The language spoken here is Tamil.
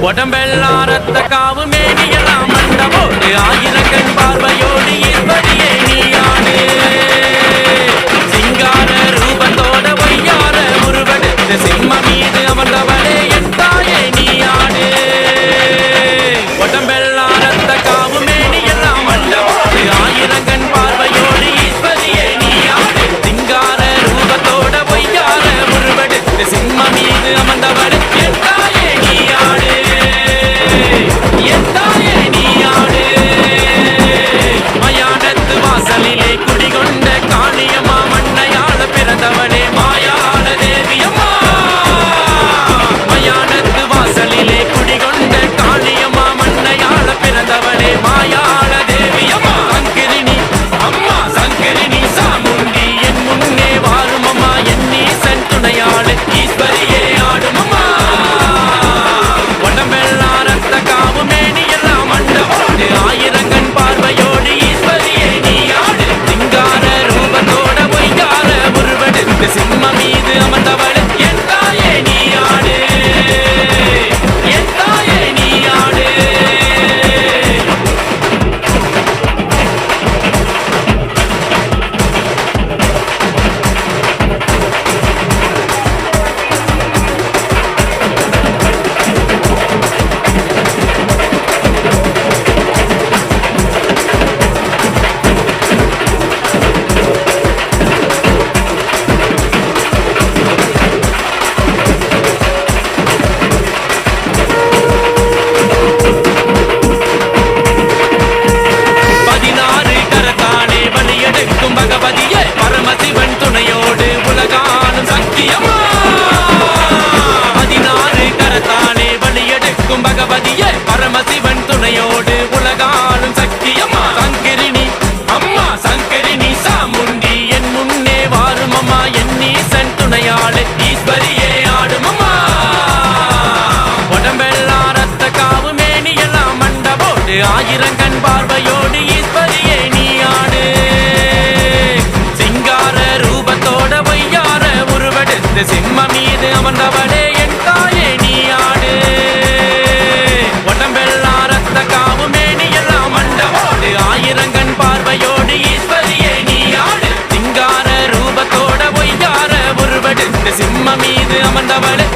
உடம்பெல்லாம் ரத்த காவு மேனியெல்லாம் மண்டபோடு ஆயிரக்கண் பார்வையோடு இருப்பதியே நீயாடு சிங்கார ரூபத்தோட ஒய்யார உருவெடுத்து சிம்ம மீது அமர்ந்தவளே என் தாயே நீயாடு உடம்பெல்லாம் ரத்த காவு மேனியெல்லாம் மண்டபோடு ஆயிரக்கண் பார்வையோடு ஈஸ்வரியே நீயாடு சிங்கார ரூபத்தோட ஒய்யார உருவெடுத்து சிம்ம மீது அமர்ந்தவளே என் தாயே நீயாடு மயானத்து வாசலிலே குடிகொண்ட காளியம்மா மண்ணையாள பிறந்தவளே மாயாள தேவியம்மா மயானத்து வாசலிலே குடிகொண்ட காளியம்மா மண்ணையாள பிறந்தவளே மாயாள தேவியம்மா சங்கரிணி அம்மா சங்கரிணி சாமுண்டி என் முன்னே வாரும் அம்மா என் நீசன் துணையாளு ஈஸ்வரியே ஆடுமம்மா உடம்பெல்லாம் ரத்த காவு மேனியெல்லாம் மண்டபோடு ஆயிரங்கண் பார்வையோடு ஈஸ்வரியே நீயாடு சிங்கார ரூபத்தோட பொய்யார உருவெடுத்து சிம்ம மீது அமர்ந்தவளே என் தாயே நீயாடு என் தாயே நீயாடு பகவதியே பரமசிவன் துணையோடு உலகானும் சக்தியம்மா 16 கரத்தானே வழியெடுக்கும் பகவதியே பரமசிவன் துணையோடு உலகானும் சக்தியம்மா சங்கரிணி அம்மா சங்கரிணி சாமுண்டி என் முன்னே வாரும் அம்மா என் நீசன் துணையாளு ஈஸ்வரியே ஆடுமம்மா உடம்பெல்லாம் ரத்த காவு மேனியெல்லாம் மண்டபோடு ஆயிரங்கண் பார்வையோடு ஈஸ்வரியே நீ ஆடு ரூபத்தோட பொய்யார உருவெடுத்து சிம்ம மீது அமர்ந்தவளே என் தாயே நீ ஆடு உடம்பெல்லாம் ரத்த காவு மேனியெல்லாம் மண்டபோடு ஆயிரங்கண் பார்வையோடு ஈஸ்வரியே நீ ஆடு சிங்கார ரூபத்தோட பொய்யார உருவெடுத்து சிம்ம மீது அமர்ந்தவளே